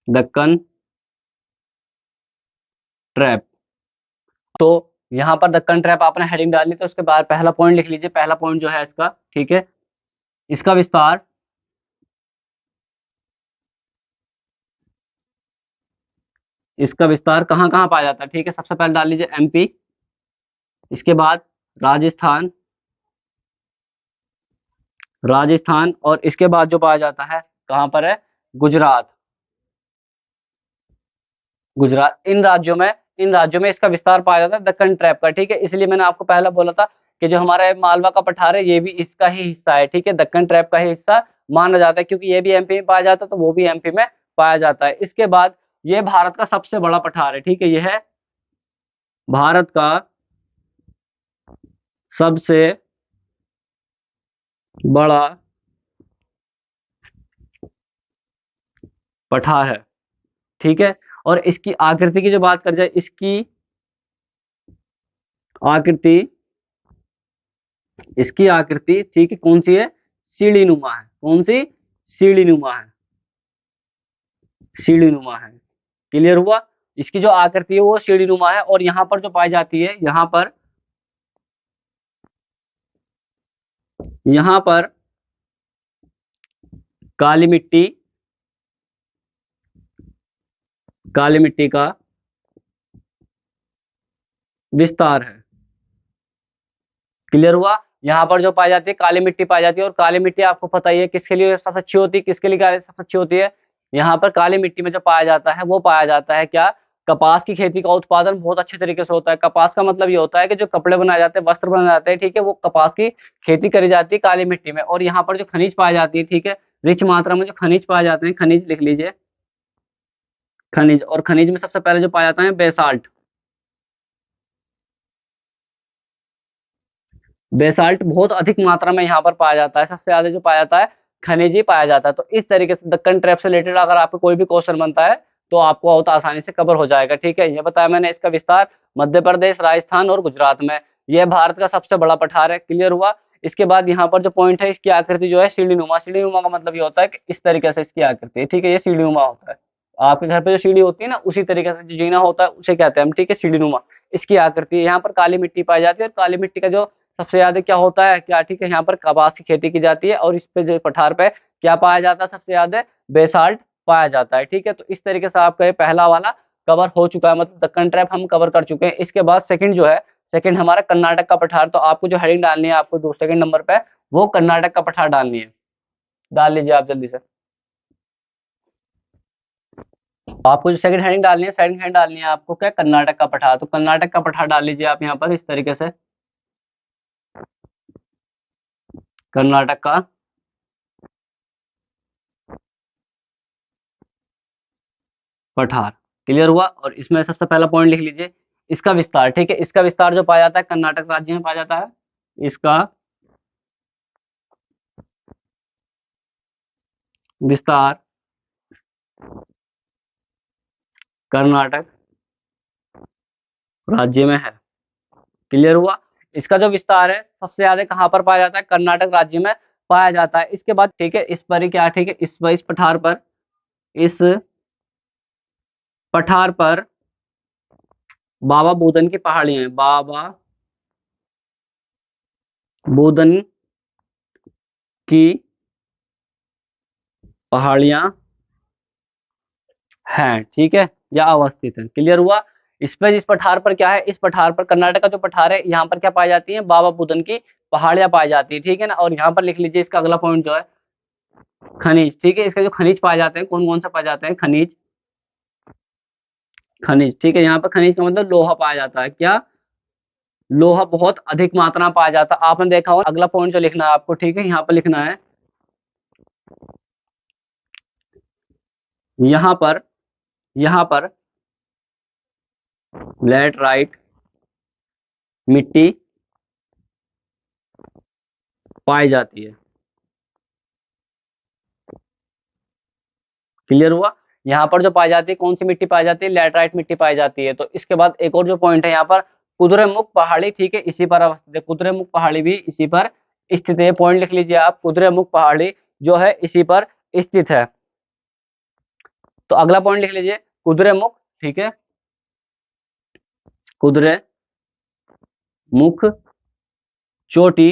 दक्कन ट्रैप। तो यहाँ पर दक्कन ट्रैप आपने हेडिंग डाली, तो उसके बाद पहला पॉइंट लिख लीजिए। पहला पॉइंट जो है इसका, ठीक है, इसका विस्तार कहाँ कहाँ पाया जाता है, ठीक है। सबसे पहले डाल लीजिए एमपी, इसके बाद राजस्थान, और इसके बाद जो पाया जाता है कहाँ पर है, गुजरात। इन राज्यों में इसका विस्तार पाया जाता है दक्कन ट्रैप का, ठीक है। इसलिए मैंने आपको पहला बोला था कि जो हमारा ये मालवा का पठार है ये भी इसका ही हिस्सा है, ठीक है, दक्कन ट्रैप का ही हिस्सा माना जाता है, क्योंकि ये भी एमपी में पाया जाता है तो वो भी एमपी में पाया जाता है। इसके बाद ये भारत का सबसे बड़ा पठार है, ठीक है, ये है भारत का सबसे बड़ा पठार है, ठीक है। और इसकी आकृति की जो बात कर जाए, आकृति इसकी आकृति, ठीक है, कौन सी है, सीढ़ी नुमा है। कौन सी, सीढ़ी नुमा है, सीढ़ी नुमा है। क्लियर हुआ। इसकी जो आकृति है वो सीढ़ी नुमा है और यहाँ पर जो पाई जाती है, यहाँ पर काली मिट्टी का विस्तार है। क्लियर हुआ। यहाँ पर जो पाई जाती है काली मिट्टी पाई जाती है, और काली मिट्टी आपको पता ही है किसके लिए सबसे अच्छी होती है, किसके लिए सबसे अच्छी होती है। यहाँ पर काली मिट्टी में जो पाया जाता है वो पाया जाता है क्या, कपास की खेती का उत्पादन बहुत अच्छे तरीके से होता है। कपास का मतलब ये होता है कि जो कपड़े बनाए जाते हैं, वस्त्र बनाए जाते हैं, ठीक है, वो कपास की खेती करी जाती है काली मिट्टी में। और यहाँ पर जो खनिज पाई जाती है, ठीक है, रिच मात्रा में जो खनिज पाए जाते हैं, खनिज लिख लीजिए, खनिज। और खनिज में सबसे पहले जो पाया जाता है बेसाल्ट। बेसाल्ट बहुत अधिक मात्रा में यहाँ पर पाया जाता है। सबसे ज्यादा जो पाया जाता है खनिज ही पाया जाता है। तो इस तरीके से दक्कन ट्रैप से रिलेटेड अगर आपको कोई भी क्वेश्चन बनता है तो आपको बहुत आसानी से कवर हो जाएगा, ठीक है। ये बताया मैंने, इसका विस्तार मध्य प्रदेश, राजस्थान और गुजरात में। यह भारत का सबसे बड़ा पठार है। क्लियर हुआ। इसके बाद यहाँ पर जो पॉइंट है, इसकी आकृति जो है सीढ़ी नुमा। सीढ़ी नुमा का मतलब ये होता है कि इस तरीके से इसकी आकृति है, ठीक है, ये सीढ़ी नुमा होता है। आपके घर पे जो सीढ़ी होती है ना, उसी तरीके से जो जीना होता है उसे कहते हैं हम, ठीक है, सीढ़ी नुमा। इसकी आकृति है। यहाँ पर काली मिट्टी पाई जाती है और काली मिट्टी का जो सबसे ज्यादा क्या होता है क्या, ठीक है, यहाँ पर कपास की खेती की जाती है और इस पे जो पठार पे क्या पाया जाता है सबसे ज्यादा, बेसाल्ट पाया जाता है, ठीक है। तो इस तरीके से आपका ये पहला वाला कवर हो चुका है, मतलब दक्कन ट्रैप हम कवर कर चुके हैं। इसके बाद सेकंड जो है, सेकंड हमारा कर्नाटक का पठार। तो आपको जो हेडिंग डालनी है, आपको दूसरे सेकंड नंबर पे वो कर्नाटक का पठार डालनी है। डाल लीजिए आप जल्दी से। आपको जो सेकंड हेडिंग डालनी है, सेकंड हेडिंग डालनी है आपको क्या, कर्नाटक का पठार। तो कर्नाटक का पठार डाल लीजिए आप यहाँ पर इस तरीके से, कर्नाटक का पठार। क्लियर हुआ। और इसमें सबसे पहला पॉइंट लिख लीजिए इसका विस्तार, ठीक है। इसका विस्तार जो पाया जाता है कर्नाटक राज्य में पाया जाता है। इसका विस्तार कर्नाटक राज्य में है। क्लियर हुआ। इसका जो विस्तार है सबसे ज्यादा कहाँ पर पाया जाता है, कर्नाटक राज्य में पाया जाता है। इसके बाद, ठीक है, इस पर ही क्या, ठीक है, इस पठार पर, इस पठार पर बाबा बुदन की पहाड़ियां हैं। बाबा बुदन की पहाड़ियां हैं, ठीक है, या अवस्थित है। क्लियर हुआ। इस पठार पर क्या है, इस पठार पर, कर्नाटक का जो पठार है, यहाँ पर क्या पाई जाती है, बाबा बुदन की पहाड़ियां पाई जाती है, ठीक है ना। और यहाँ पर लिख लीजिए इसका अगला पॉइंट जो है खनिज, ठीक है। इसका जो खनिज पाए जाते हैं, कौन कौन से पाए जाते हैं, खनिज, ठीक है। यहाँ पर खनिज का मतलब लोहा पाया जाता है। क्या, लोहा बहुत अधिक मात्रा में पाया जाता है। आपने देखा होगा। अगला पॉइंट जो लिखना है आपको, ठीक है, यहाँ पर लिखना है यहाँ पर लैटराइट मिट्टी पाई जाती है। क्लियर हुआ? यहाँ पर जो पाई जाती है, कौन सी मिट्टी पाई जाती है? लैटराइट मिट्टी पाई जाती है। तो इसके बाद एक और जो पॉइंट है यहाँ पर, कुद्रेमुख पहाड़ी, ठीक है, इसी पर अवस्थित है। कुद्रेमुख पहाड़ी भी इसी पर स्थित है। पॉइंट लिख लीजिए आप, कुद्रेमुख पहाड़ी जो है इसी पर स्थित है। तो अगला पॉइंट लिख लीजिए, कुद्रेमुख, ठीक है, कुद्रेमुख चोटी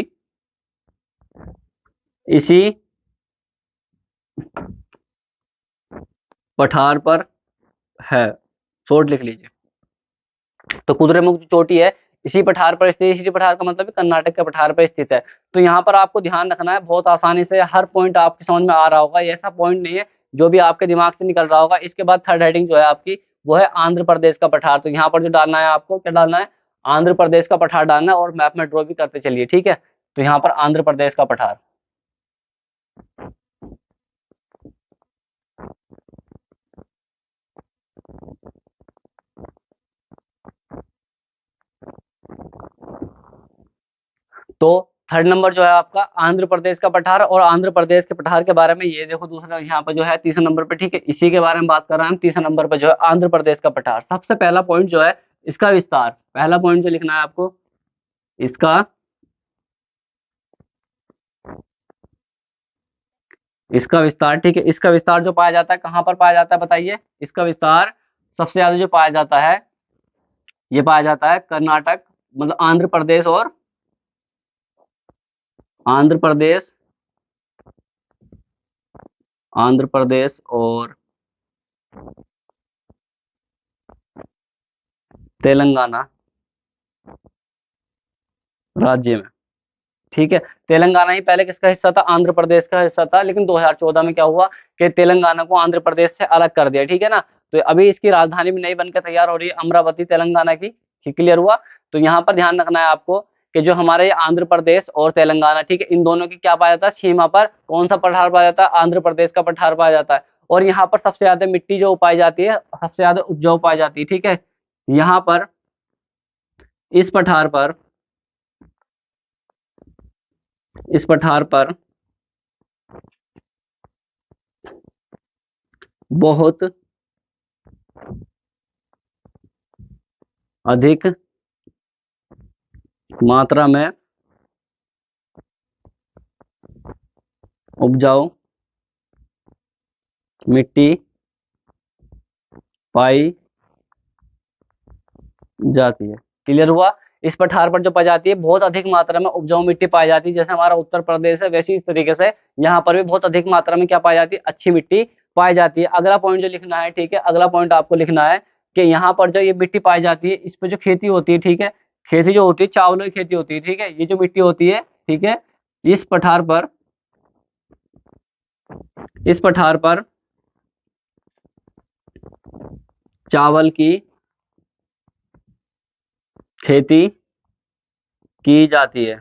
इसी पठार पर है। शॉर्ट लिख लीजिए। तो कुद्रेमुख जो चोटी है इसी पठार पर स्थित है। इसी पठार का मतलब कर्नाटक के पठार पर स्थित है। तो यहाँ पर आपको ध्यान रखना है, बहुत आसानी से हर पॉइंट आपके समझ में आ रहा होगा। ये ऐसा पॉइंट नहीं है जो भी आपके दिमाग से निकल रहा होगा। इसके बाद थर्ड हेडिंग जो है आपकी, वो है आंध्र प्रदेश का पठार। तो यहाँ पर जो डालना है आपको, क्या डालना है? आंध्र प्रदेश का पठार डालना है, और मैप में ड्रॉ भी करते चलिए, ठीक है। तो यहाँ पर आंध्र प्रदेश का पठार। तो थर्ड नंबर जो है आपका आंध्र प्रदेश का पठार। और आंध्र प्रदेश के पठार के बारे में ये देखो, दूसरा यहाँ पर जो है तीसरे नंबर पे, ठीक है, इसी के बारे में बात कर रहे हैं हम। तीसरे नंबर पे जो है आंध्र प्रदेश का पठार। सबसे पहला पॉइंट जो है इसका विस्तार। पहला पॉइंट जो लिखना है आपको, इसका विस्तार, ठीक है। इसका विस्तार जो पाया जाता है, कहाँ पर पाया जाता है बताइए? इसका विस्तार सबसे ज्यादा जो पाया जाता है, ये पाया जाता है कर्नाटक, मतलब आंध्र प्रदेश और आंध्र प्रदेश आंध्र प्रदेश और तेलंगाना राज्य में, ठीक है। तेलंगाना ही पहले किसका हिस्सा था? आंध्र प्रदेश का हिस्सा था। लेकिन 2014 में क्या हुआ कि तेलंगाना को आंध्र प्रदेश से अलग कर दिया, ठीक है ना। तो अभी इसकी राजधानी भी नई बनकर तैयार हो रही है, अमरावती, तेलंगाना की। क्लियर हुआ? तो यहाँ पर ध्यान रखना है आपको कि जो हमारे ये आंध्र प्रदेश और तेलंगाना, ठीक है, इन दोनों की क्या पाया जाता है? सीमा पर कौन सा पठार पाया जाता है? आंध्र प्रदेश का पठार पाया जाता है। और यहाँ पर सबसे ज्यादा मिट्टी जो पाई जाती है, सबसे ज्यादा उपजाऊ पाई जाती है, ठीक है। यहाँ पर इस पठार पर बहुत अधिक मात्रा में उपजाऊ मिट्टी पाई जाती है। क्लियर हुआ? इस पठार पर जो पाई जाती है, बहुत अधिक मात्रा में उपजाऊ मिट्टी पाई जाती है। जैसे हमारा उत्तर प्रदेश है, वैसी इस तरीके से यहाँ पर भी बहुत अधिक मात्रा में क्या पाई जाती है? अच्छी मिट्टी पाई जाती है। अगला पॉइंट जो लिखना है, ठीक है, अगला पॉइंट आपको लिखना है कि यहाँ पर जो ये मिट्टी पाई जाती है, इस पर जो खेती होती है, ठीक है, खेती जो होती है चावलों की खेती होती है, ठीक है। ये जो मिट्टी होती है, ठीक है, इस पठार पर चावल की खेती की जाती है।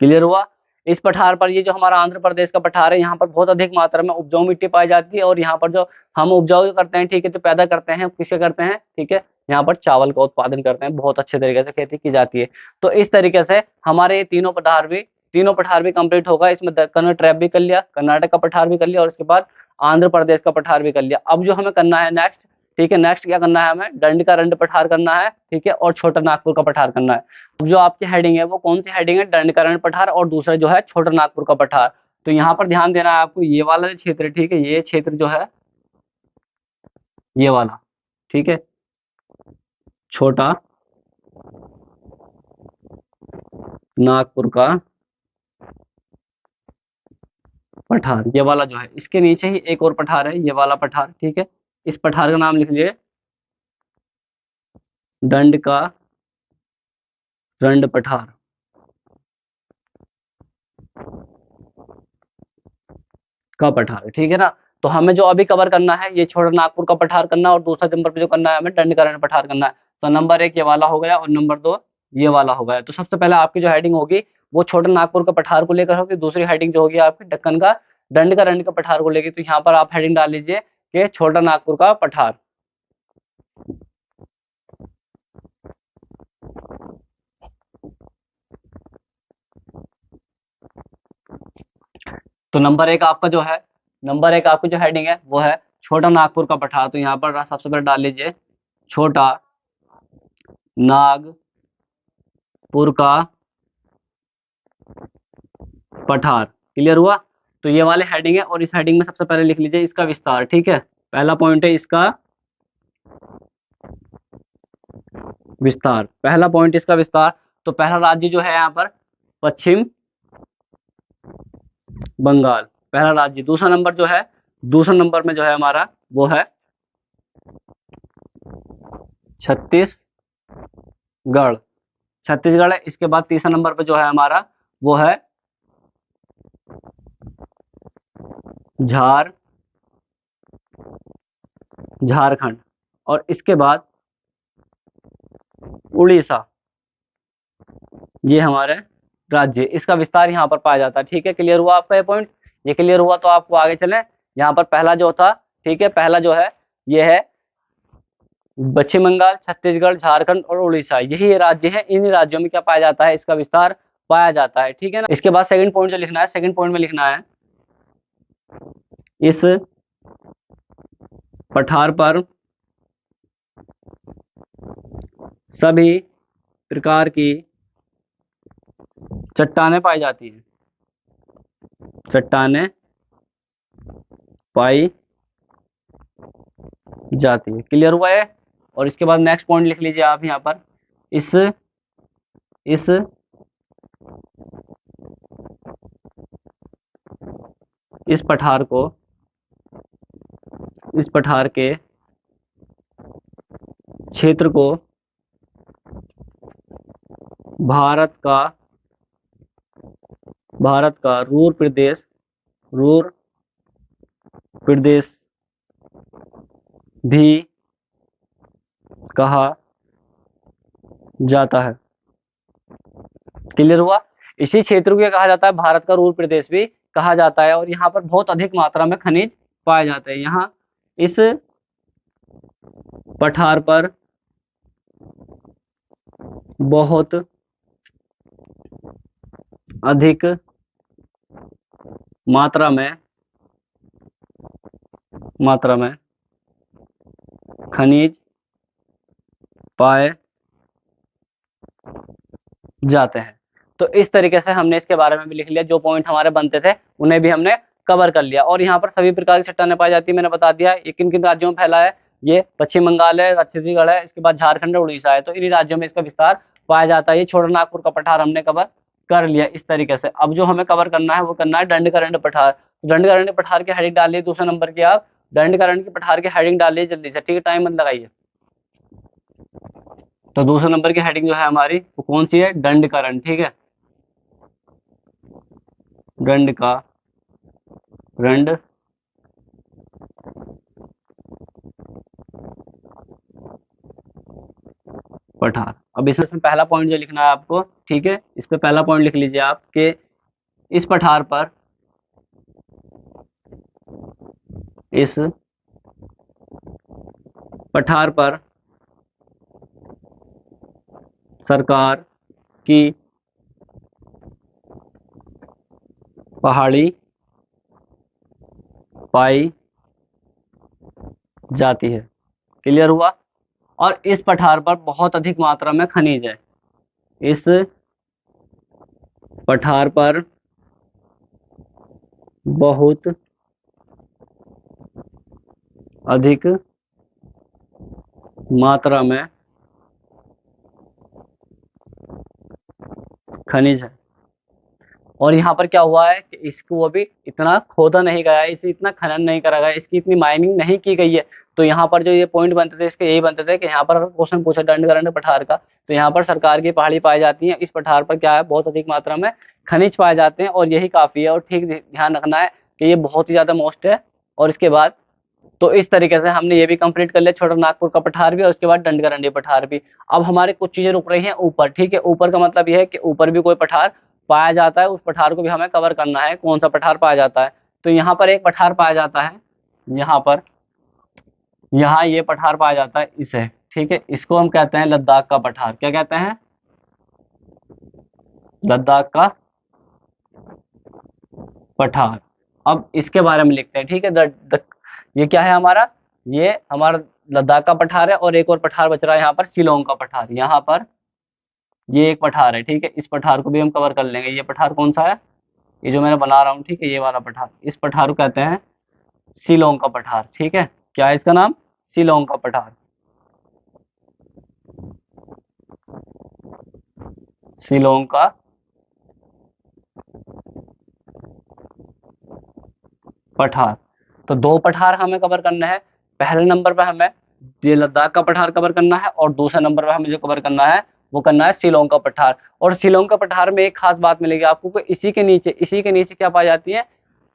क्लियर हुआ? इस पठार पर, ये जो हमारा आंध्र प्रदेश का पठार है, यहाँ पर बहुत अधिक मात्रा में उपजाऊ मिट्टी पाई जाती है। और यहाँ पर जो हम उपजाऊ करते हैं, ठीक है, तो पैदा करते हैं, किसे करते हैं? ठीक है, यहाँ पर चावल का उत्पादन करते हैं, बहुत अच्छे तरीके से खेती की जाती है। तो इस तरीके से हमारे ये तीनों पठार भी कंप्लीट होगा। इसमें दक्कन ट्रैप भी कर लिया, कर्नाटक का पठार भी कर लिया, और उसके बाद आंध्र प्रदेश का पठार भी कर लिया। अब जो हमें करना है नेक्स्ट, ठीक है, नेक्स्ट क्या करना है? हमें दंड का रंड पठार करना है, ठीक है, और छोटा नागपुर का पठार करना है। अब जो आपकी हेडिंग है वो कौन सी हेडिंग है? दंडकरण पठार, और दूसरा जो है छोटा नागपुर का पठार। तो यहाँ पर ध्यान देना है आपको, ये वाला क्षेत्र, ठीक है, ये क्षेत्र जो है, ये वाला, ठीक है, छोटा नागपुर का पठार, ये वाला जो है, इसके नीचे ही एक और पठार है, ये वाला पठार, ठीक है। इस पठार का नाम लिख लीजिए दंड का रंड पठार। का पठार, ठीक है ना। तो हमें जो अभी कवर करना है, ये छोटा नागपुर का पठार करना है, और दूसरा नंबर पे जो करना है हमें दंडकरण पठार करना है। तो नंबर 1 ये वाला हो गया, और नंबर 2 ये वाला हो गया। तो सबसे पहले आपकी जो हेडिंग होगी वो छोटा नागपुर का पठार को लेकर होगी। दूसरी हेडिंग जो होगी आपकी दक्कन का दंडकारण्य के पठार को लेके, तो यहाँ पर आप हेडिंग डाल लीजिए कि छोटा नागपुर का पठार। तो नंबर एक आपकी जो हेडिंग है वो है छोटा नागपुर का पठार। तो यहाँ पर सबसे पहले डाल लीजिए छोटा नागपुर का पठार। क्लियर हुआ? तो ये वाले हेडिंग है, और इस हेडिंग में सबसे पहले लिख लीजिए इसका विस्तार। ठीक है, पहला पॉइंट है इसका विस्तार, पहला पॉइंट इसका विस्तार। तो पहला राज्य जो है यहाँ पर पश्चिम बंगाल, पहला राज्य। दूसरा नंबर में जो है हमारा वो है छत्तीसगढ़, छत्तीसगढ़ है। इसके बाद तीसरा नंबर पे जो है हमारा वो है झारखंड, और इसके बाद उड़ीसा। ये हमारे राज्य, इसका विस्तार यहाँ पर पाया जाता है। ठीक है, क्लियर हुआ आपका ये पॉइंट? ये क्लियर हुआ तो आपको आगे चलें। यहाँ पर पहला जो था, ठीक है, पहला जो है ये है पश्चिम बंगाल, छत्तीसगढ़, झारखंड और उड़ीसा, यही राज्य है। इन राज्यों में क्या पाया जाता है? इसका विस्तार पाया जाता है। ठीक है ना? इसके बाद सेकंड पॉइंट जो लिखना है, सेकंड पॉइंट में लिखना है इस पठार पर सभी प्रकार की चट्टानें पाई जाती हैं, चट्टानें पाई जाती है। क्लियर हुआ है? और इसके बाद नेक्स्ट पॉइंट लिख लीजिए आप यहाँ पर इस पठार को, इस पठार के क्षेत्र को भारत का रूर प्रदेश भी कहा जाता है। क्लियर हुआ? इसी क्षेत्र को क्या कहा जाता है? भारत का रूर प्रदेश भी कहा जाता है। और यहाँ पर बहुत अधिक मात्रा में खनिज पाए जाते हैं। यहाँ इस पठार पर बहुत अधिक मात्रा में खनिज पाए जाते हैं। तो इस तरीके से हमने इसके बारे में भी लिख लिया, जो पॉइंट हमारे बनते थे उन्हें भी हमने कवर कर लिया। और यहाँ पर सभी प्रकार की चट्टानें पाई जाती है, मैंने बता दिया। ये किन किन राज्यों में फैला है? ये पश्चिम बंगाल है, छत्तीसगढ़ है, इसके बाद झारखंड और उड़ीसा है। तो इन राज्यों में इसका विस्तार पाया जाता है। ये छोटा नागपुर का पठार हमने कवर कर लिया इस तरीके से। अब जो हमें कवर करना है वो करना है दंडकारण्य पठार। दंडकारण्य पठार की हेडिंग डालिए दूसरे नंबर की आप, दंडकारण्य के पठार की हेडिंग डालिए जल्दी से। ठीक है, टाइम मत लगाइए। तो दूसरे नंबर की हेडिंग जो है हमारी वो कौन सी है? दंडकारण्य। ठीक है, दंडकारण्य पठार। अब इसमें पहला पॉइंट जो लिखना है आपको, ठीक है, इस पे पहला पॉइंट लिख लीजिए आप कि इस पठार पर सरकार की पहाड़ी पाई जाती है। क्लियर हुआ? और इस पठार पर बहुत अधिक मात्रा में खनिज है। इस पठार पर बहुत अधिक मात्रा में खनिज है। और यहाँ पर क्या हुआ है कि इसको वो भी इतना खोदा नहीं गया है, इसे इतना खनन नहीं करा गया, इसकी इतनी माइनिंग नहीं की गई है। तो यहाँ पर जो ये पॉइंट बनते थे इसके यही बनते थे कि यहाँ पर क्वेश्चन पूछा दंडकारण्य पठार का, तो यहाँ पर सरकार की पहाड़ी पाई जाती है। इस पठार पर क्या है? बहुत अधिक मात्रा में खनिज पाए जाते हैं, और यही काफी है। और ठीक ध्यान रखना है कि ये बहुत ही ज्यादा मोस्ट है। और इसके बाद तो इस तरीके से हमने ये भी कंप्लीट कर लिया, छोटा नागपुर का पठार भी और उसके बाद दंडकारण्य पठार भी। अब हमारे कुछ चीजें रुक रही हैं ऊपर। ठीक है, ऊपर का मतलब यह है कि ऊपर भी कोई पठार पाया जाता है, उस पठार को भी हमें कवर करना है। कौन सा पठार पाया जाता है? तो यहाँ पर एक पठार पाया जाता है, यहाँ ये पठार पाया जाता है इसे, ठीक है, इसको हम कहते हैं लद्दाख का पठार। क्या कहते हैं? लद्दाख का पठार। अब इसके बारे में लिखते हैं, ठीक है। ये क्या है हमारा? ये हमारा लद्दाख का पठार है, और एक और पठार बच रहा है यहाँ पर, शिलोंग का पठार। यहाँ पर ये एक पठार है, ठीक है, इस पठार को भी हम कवर कर लेंगे। ये पठार कौन सा है? ये जो मैंने बना रहा हूँ, ठीक है, ये वाला पठार, इस पठार को कहते हैं शिलोंग का पठार, ठीक है। क्या है इसका नाम? शिलोंग का पठार। शिलोंग का पठार। तो दो पठार हमें कवर करना है। पहले नंबर पे हमें ये लद्दाख का पठार कवर करना है, और दूसरे नंबर पे हमें जो कवर करना है वो करना है शिलोंग का पठार। और शिलोंग का पठार में एक खास बात मिलेगी आपको कि इसी के नीचे क्या पाई जाती है?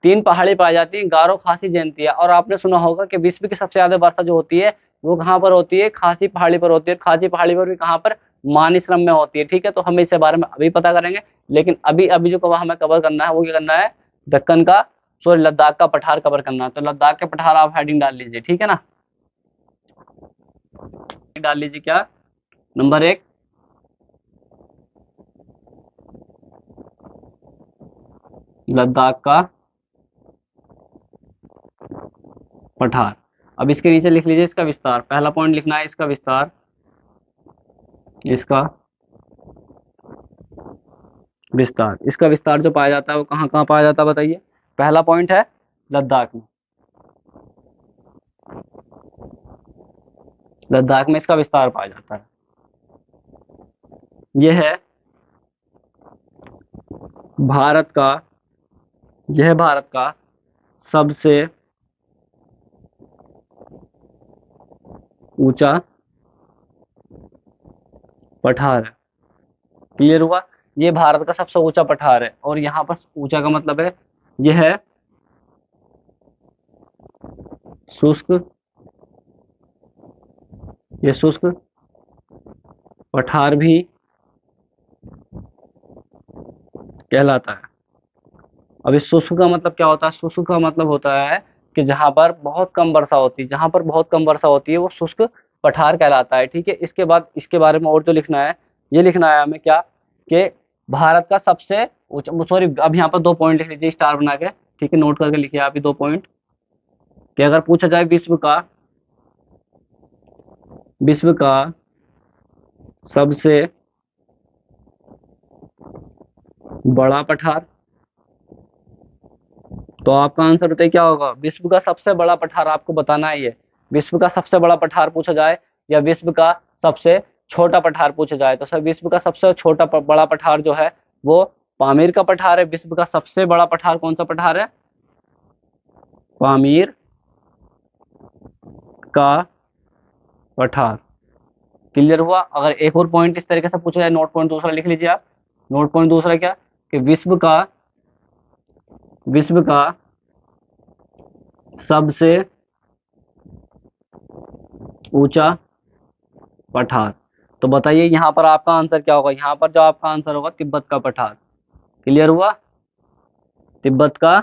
तीन पहाड़ी पाई जाती है, गारो, खासी, जयंतिया। और आपने सुना होगा कि विश्व की सबसे ज्यादा वर्षा जो होती है वो कहाँ पर होती है? खासी पहाड़ी पर होती है। खासी पहाड़ी पर भी कहाँ पर? मानसरोवर में होती है, ठीक है। तो हम इसके बारे में अभी पता करेंगे, लेकिन अभी अभी जो हमें कवर करना है वो क्या करना है? दक्कन का, सॉरी, लद्दाख का पठार कवर करना है। तो लद्दाख के पठार आप हेडिंग डाल लीजिए, ठीक है ना। डाल लीजिए क्या? नंबर 1, लद्दाख का पठार। अब इसके नीचे लिख लीजिए इसका विस्तार। पहला पॉइंट लिखना है इसका विस्तार, इसका विस्तार। इसका विस्तार जो पाया जाता है वो कहाँ कहाँ पाया जाता है बताइए? पहला पॉइंट है लद्दाख में, लद्दाख में इसका विस्तार पाया जाता है। यह है भारत का, यह भारत का सबसे ऊंचा पठार है। क्लियर हुआ? ये भारत का सबसे ऊंचा पठार है, और यहाँ पर ऊंचा का मतलब है यह है शुष्क, ये शुष्क पठार भी कहलाता है। अब इस शुष्क का मतलब क्या होता है? शुष्क का मतलब होता है कि जहां पर बहुत कम वर्षा होती है, जहां पर बहुत कम वर्षा होती है वो शुष्क पठार कहलाता है, ठीक है। इसके बाद इसके बारे में और जो लिखना है, ये लिखना है हमें क्या, कि भारत का सबसे ऊंचा, सॉरी, अब यहाँ पर 2 पॉइंट लिख लीजिए स्टार बना के, ठीक है, नोट करके लिखिए आप ये 2 पॉइंट, कि अगर पूछा जाए विश्व का सबसे बड़ा पठार, तो आपका आंसर बताइए क्या होगा? विश्व का सबसे बड़ा पठार आपको बताना है। ये विश्व का सबसे बड़ा पठार पूछा जाए या विश्व का सबसे छोटा पठार पूछा जाए, तो सर विश्व का सबसे छोटा बड़ा पठार जो है वो पामीर का पठार है। विश्व का सबसे बड़ा पठार कौन सा पठार है? पामीर का पठार। क्लियर हुआ? अगर एक और पॉइंट इस तरीके से पूछा जाए, नोट पॉइंट दूसरा लिख लीजिए आप। नोट पॉइंट दूसरा क्या, कि विश्व का सबसे ऊंचा पठार। तो बताइए यहाँ पर आपका आंसर क्या होगा? यहाँ पर जो आपका आंसर होगा तिब्बत का पठार। क्लियर हुआ? तिब्बत का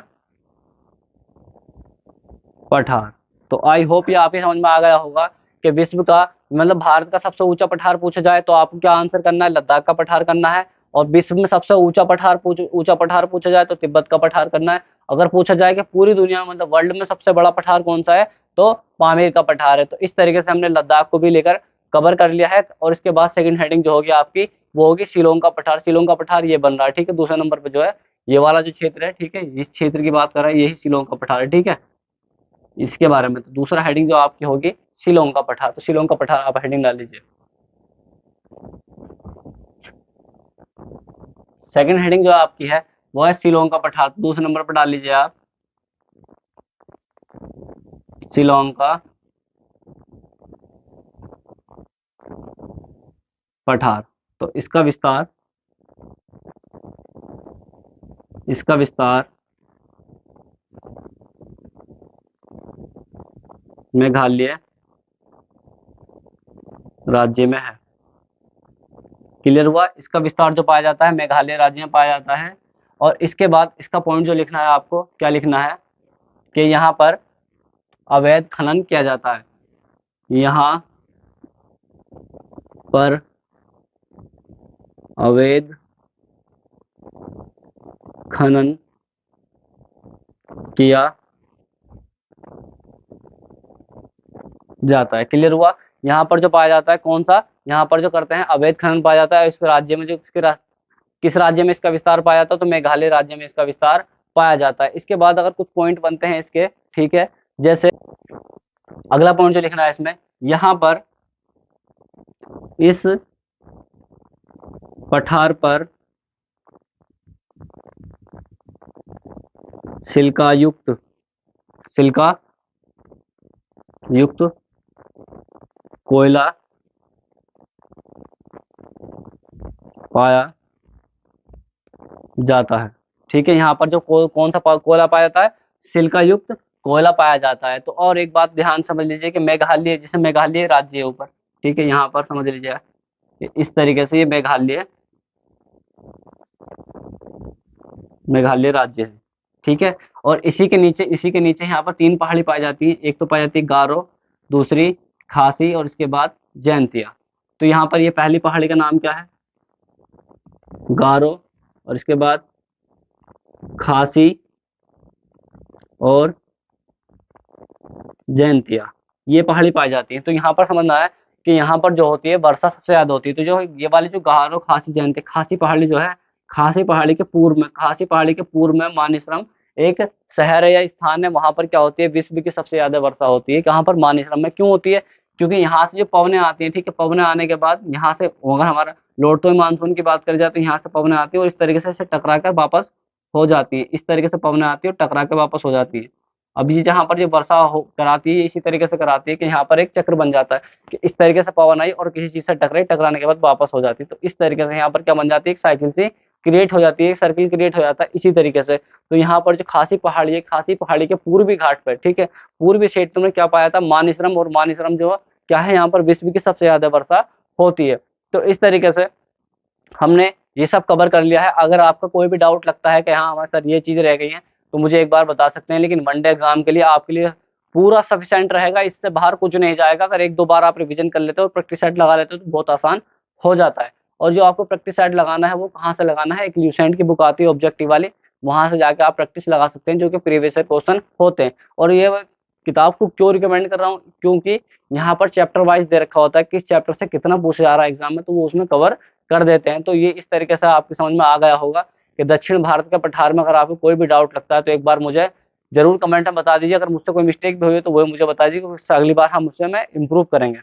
पठार। तो आई होप ये आप ही समझ में आ गया होगा कि विश्व का, मतलब भारत का सबसे ऊंचा पठार पूछा जाए तो आपको क्या आंसर करना है? लद्दाख का पठार करना है। और विश्व में सबसे ऊंचा पठार पूछा जाए तो तिब्बत का पठार करना है। अगर पूछा जाए कि पूरी दुनिया में, मतलब वर्ल्ड में सबसे बड़ा पठार कौन सा है, तो पामीर का पठार है। तो इस तरीके से हमने लद्दाख को भी लेकर कवर कर लिया है। और इसके बाद सेकंड हेडिंग जो होगी आपकी वो होगी शिलोंग का पठार। शिलोंग का पठार ये बन रहा है, ठीक है, दूसरे नंबर पे जो है ये वाला जो क्षेत्र है, ठीक है, इस क्षेत्र की बात कर रहे हैं, यही शिलोंग का पठार है, ठीक है। इसके बारे में तो दूसरा हेडिंग जो आपकी होगी शिलोंग का पठार। तो शिलोंग का पठार आप हेडिंग डाल लीजिए। सेकंड हेडिंग जो आपकी है वो है शिलोंग का पठार। तो दूसरे नंबर पर डाल लीजिए आप शिलोंग का पठार। तो इसका विस्तार मेघालय राज्य में है। क्लियर हुआ? इसका विस्तार जो पाया जाता है मेघालय राज्य में पाया जाता है। और इसके बाद इसका पॉइंट जो लिखना है आपको, क्या लिखना है? कि यहाँ पर अवैध खनन किया जाता है, यहाँ पर अवैध खनन किया जाता है। क्लियर हुआ? यहाँ पर जो पाया जाता है कौन सा, यहाँ पर जो करते हैं अवैध खनन पाया जाता है। इस राज्य में जो किस राज्य में इसका विस्तार पाया जाता है, तो मेघालय राज्य में इसका विस्तार पाया जाता है। इसके बाद अगर कुछ पॉइंट बनते हैं इसके, ठीक है, जैसे अगला पॉइंट जो लिखना है इसमें, यहाँ पर इस पठार पर सिलिका युक्त कोयला पाया जाता है। ठीक है, यहाँ पर जो कौन सा कोयला पाया जाता है, सिलिका युक्त कोयला पाया जाता है। तो और एक बात ध्यान समझ लीजिए कि मेघालय, जैसे मेघालय राज्य है ऊपर, ठीक है, यहाँ पर समझ लीजिए इस तरीके से, ये मेघालय राज्य है। ठीक है, और इसी के नीचे यहाँ पर 3 पहाड़ी पाई जाती है। एक तो पाई जाती है गारो, दूसरी खासी, और इसके बाद जैंतिया। तो यहाँ पर ये पहली पहाड़ी का नाम क्या है, गारो, और इसके बाद खासी और जैंतिया, ये पहाड़ी पाई जाती है। तो यहाँ पर समझना है कि यहाँ पर जो होती है वर्षा सबसे ज्यादा होती है। तो जो ये वाली जो गारो, खासी, जयंती, खासी पहाड़ी जो है, खासी पहाड़ी के पूर्व में मानेसरम एक शहर है या स्थान है। वहां पर क्या होती है, विश्व की सबसे ज्यादा वर्षा होती है। कहाँ पर, मानेसरम में। क्यों होती है, क्योंकि यहाँ से जो पवनें आती हैं, ठीक है, पवनें आने के बाद यहाँ से, अगर हमारा लौटते हुए मानसून की बात करी जाए, तो यहाँ से पवनें आती है और इस तरीके से इसे टकरा कर वापस हो जाती है। इस तरीके से पवनें आती है और टकरा के वापस हो जाती है। अब ये जहाँ पर जो वर्षा कराती है, इसी तरीके से कराती है कि यहाँ पर एक चक्र बन जाता है कि इस तरीके से पवन आई और किसी चीज से टकराई, टकराने के बाद वापस हो जाती है। तो इस तरीके से यहाँ पर क्या बन जाती है, एक साइकिल सी क्रिएट हो जाती है, एक सर्किल क्रिएट हो जाता है इसी तरीके से। तो यहाँ पर जो खासी पहाड़ी है, खासी पहाड़ी के पूर्वी घाट पर, ठीक है, पूर्वी क्षेत्र में क्या पाया था, मानेसरम। और मानेसरम जो क्या है, यहाँ पर विश्व की सबसे ज्यादा वर्षा होती है। तो इस तरीके से हमने ये सब कवर कर लिया है। अगर आपका कोई भी डाउट लगता है कि हाँ हमारे सर ये चीज रह गई है, तो मुझे एक बार बता सकते हैं। लेकिन वनडे एग्जाम के लिए आपके लिए पूरा सफिशिएंट रहेगा, इससे बाहर कुछ नहीं जाएगा। अगर 1-2 बार आप रिवीजन कर लेते हो और प्रैक्टिस सेट लगा लेते हो तो बहुत आसान हो जाता है। और जो आपको प्रैक्टिस सेट लगाना है वो कहाँ से लगाना है, एक ल्यूसेंट की बुक आती है ऑब्जेक्टिव वाली, वहां से जाके आप प्रैक्टिस लगा सकते हैं, जो कि प्रीवियस क्वेश्चन होते हैं। और ये किताब को क्यों रिकमेंड कर रहा हूँ, क्योंकि यहाँ पर चैप्टर वाइज दे रखा होता है किस चैप्टर से कितना पूछा जा रहा है एग्जाम में, तो वो उसमें कवर कर देते हैं। तो ये इस तरीके से आपकी समझ में आ गया होगा कि दक्षिण भारत के पठार में अगर आपको कोई भी डाउट लगता है तो एक बार मुझे जरूर कमेंट में बता दीजिए। अगर मुझसे कोई मिस्टेक भी हुई है तो वो मुझे बता दीजिए, क्योंकि अगली बार हम उससे में इम्प्रूव करेंगे।